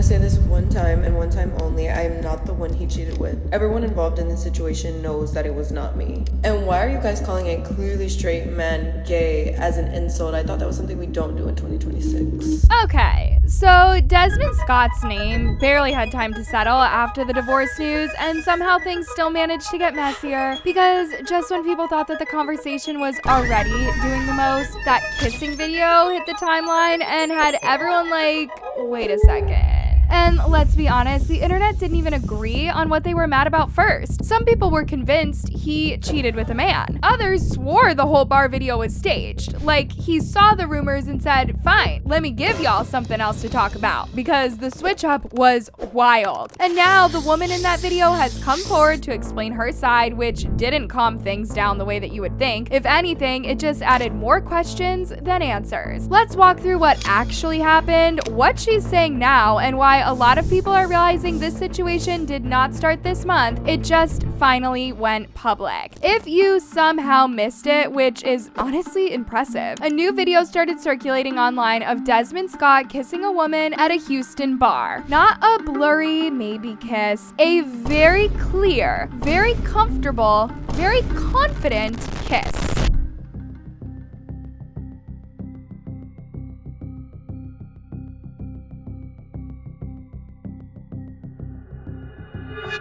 say this one time and one time only. I am not the one he cheated with. Everyone involved in this situation knows that it was not me. And why are you guys calling a clearly straight man gay as an insult? I thought that was something we don't do in 2026. Okay, so Desmond Scott's name barely had time to settle after the divorce news, and somehow things still managed to get messier, because just when people thought that the conversation was already doing the most, that kissing video hit the timeline and had everyone like, wait a second. And let's be honest, the internet didn't even agree on what they were mad about first. Some people were convinced he cheated with a man. Others swore the whole bar video was staged. Like, he saw the rumors and said, fine, let me give y'all something else to talk about, because the switch up was wild. And now the woman in that video has come forward to explain her side, which didn't calm things down the way that you would think. If anything, it just added more questions than answers. Let's walk through what actually happened, what she's saying now, and why a lot of people are realizing this situation did not start this month. It just finally went public. If you somehow missed it, which is honestly impressive, a new video started circulating online of Desmond Scott kissing a woman at a Houston bar. Not a blurry maybe kiss, a very clear, very comfortable, very confident kiss.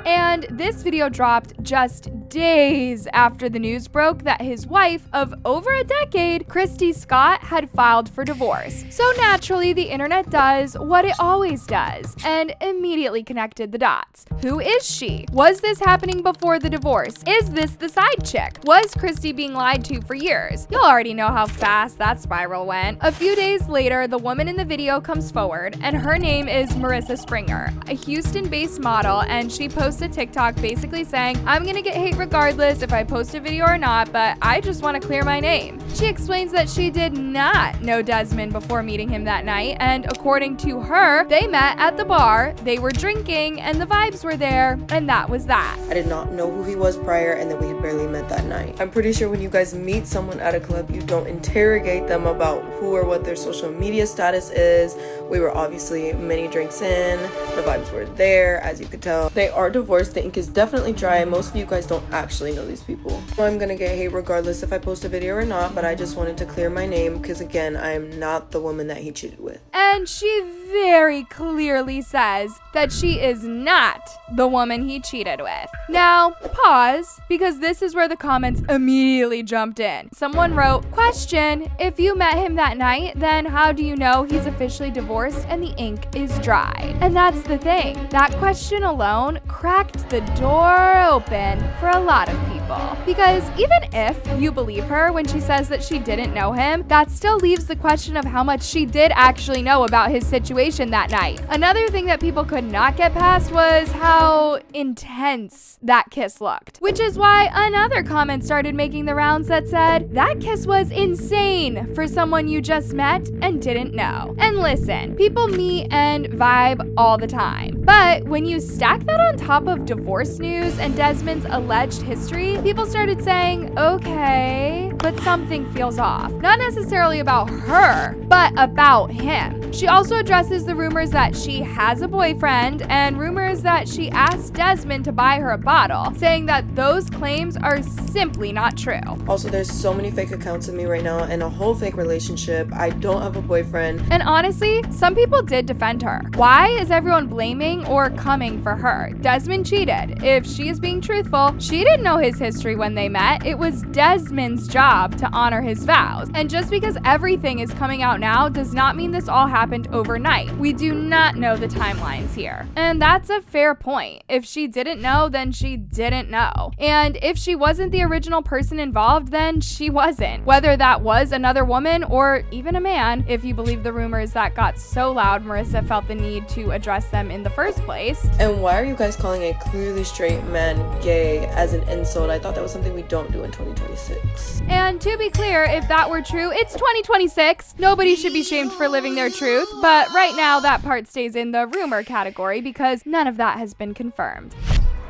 And this video dropped just days after the news broke that his wife of over a decade, Kristy Scott, had filed for divorce. So naturally, the internet does what it always does and immediately connected the dots. Who is she? Was this happening before the divorce? Is this the side chick? Was Kristy being lied to for years? You'll already know how fast that spiral went. A few days later, the woman in the video comes forward, and her name is Marissa Springer, a Houston-based model, and she posts a TikTok basically saying, I'm gonna get hate regardless if I post a video or not, but I just want to clear my name. She explains that she did not know Desmond before meeting him that night, and according to her, they met at the bar, they were drinking, and the vibes were there, and that was that. I did not know who he was prior, and that we had barely met that night. I'm pretty sure when you guys meet someone at a club, you don't interrogate them about who or what their social media status is. We were obviously many drinks in, the vibes were there, as you could tell. They are divorced, the ink is definitely dry, and most of you guys don't actually know these people. So I'm gonna get hate regardless if I post a video or not, but I just wanted to clear my name because again, I am not the woman that he cheated with. And she very clearly says that she is not the woman he cheated with. Now, pause, because this is where the comments immediately jumped in. Someone wrote, question, if you met him that night, then how do you know he's officially divorced and the ink is dried? And that's the thing. That question alone cracked the door open for a lot of people. Because even if you believe her when she says that she didn't know him, that still leaves the question of how much she did actually know about his situation that night. Another thing that people could not get past was how intense that kiss looked. Which is why another comment started making the rounds that said, that kiss was insane for someone you just met and didn't know. And listen, people meet and vibe all the time. But when you stack that on top of divorce news and Desmond's alleged history, people started saying, okay, but something feels off. Not necessarily about her, but about him. She also addresses the rumors that she has a boyfriend and rumors that she asked Desmond to buy her a bottle, saying that those claims are simply not true. Also, there's so many fake accounts of me right now and a whole fake relationship. I don't have a boyfriend. And honestly, some people did defend her. Why is everyone blaming or coming for her? Desmond cheated. If she is being truthful, she didn't know his history when they met. It was Desmond's job to honor his vows. And just because everything is coming out now does not mean this all happened overnight. We do not know the timelines here. And that's a fair point. If she didn't know, then she didn't know. And if she wasn't the original person involved, then she wasn't. Whether that was another woman or even a man, if you believe the rumors that got so loud, Marissa felt the need to address them in the first place. And why are you guys calling a clearly straight man gay as an insult? I thought that was something we don't do in 2026. And to be clear, if that were true, it's 2026. Nobody should be shamed for living their truth, but right now that part stays in the rumor category because none of that has been confirmed.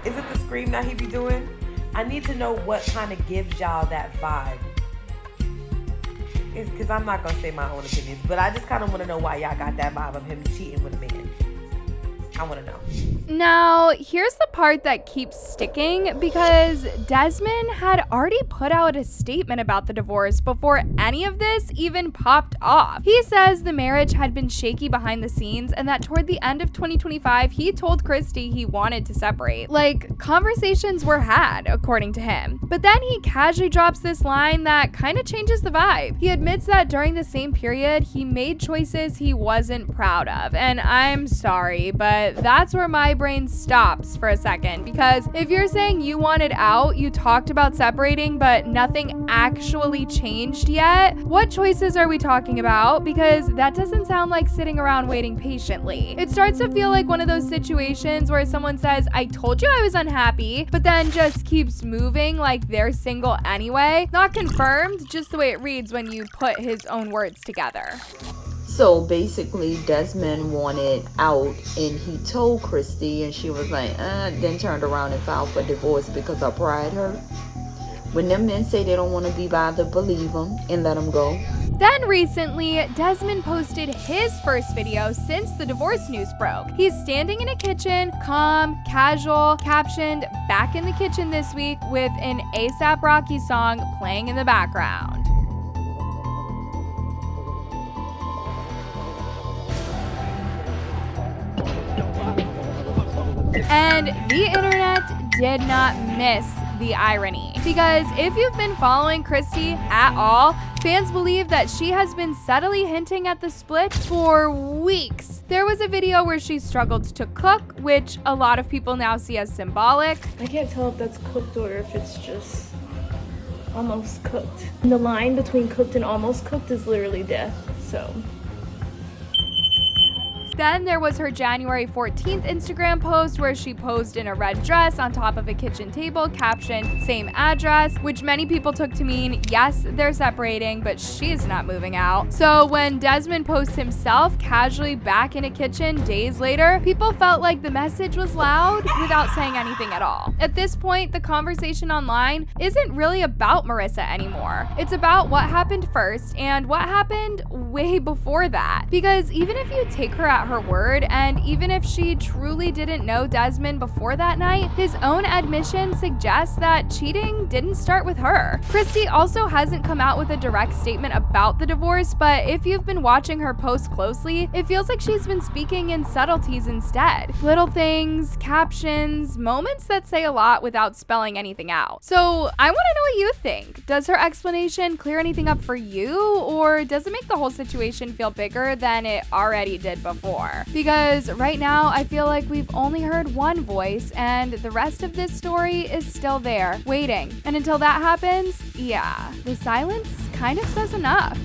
Is it the scream that he be doing? I need to know what kind of gives y'all that vibe. Because I'm not going to say my own opinions, but I just kind of want to know why y'all got that vibe of him cheating with a man. I want to know. Now, here's the part that keeps sticking, because Desmond had already put out a statement about the divorce before any of this even popped off. He says the marriage had been shaky behind the scenes and that toward the end of 2025, he told Kristy he wanted to separate. Like, conversations were had, according to him. But then he casually drops this line that kind of changes the vibe. He admits that during the same period, he made choices he wasn't proud of. And I'm sorry, but that's where my brain stops for a second, because if you're saying you wanted out, you talked about separating, but nothing actually changed yet, what choices are we talking about? Because that doesn't sound like sitting around waiting patiently. It starts to feel like one of those situations where someone says, I told you I was unhappy, but then just keeps moving like they're single anyway. Not confirmed, just the way it reads when you put his own words together. So basically, Desmond wanted out and he told Kristy, and she was like, then turned around and filed for divorce because her pride hurt. When them men say they don't want to be bothered, believe them and let them go. Then recently, Desmond posted his first video since the divorce news broke. He's standing in a kitchen, calm, casual, captioned, back in the kitchen this week with an A$AP Rocky song playing in the background. And the internet did not miss the irony. Because if you've been following Kristy at all, fans believe that she has been subtly hinting at the split for weeks. There was a video where she struggled to cook, which a lot of people now see as symbolic. I can't tell if that's cooked or if it's just almost cooked. And the line between cooked and almost cooked is literally death, so. Then there was her January 14th Instagram post where she posed in a red dress on top of a kitchen table, captioned same address, which many people took to mean, yes, they're separating, but she's not moving out. So when Desmond posts himself casually back in a kitchen days later, people felt like the message was loud without saying anything at all. At this point, the conversation online isn't really about Marissa anymore. It's about what happened first and what happened way before that. Because even if you take her at her word, and even if she truly didn't know Desmond before that night, his own admission suggests that cheating didn't start with her. Kristy also hasn't come out with a direct statement about the divorce, but if you've been watching her post closely, it feels like she's been speaking in subtleties instead. Little things, captions, moments that say a lot without spelling anything out. So I want to know what you think. Does her explanation clear anything up for you, or does it make the whole situation feel bigger than it already did before? Because right now, I feel like we've only heard one voice, and the rest of this story is still there, waiting. And until that happens, yeah, the silence kind of says enough.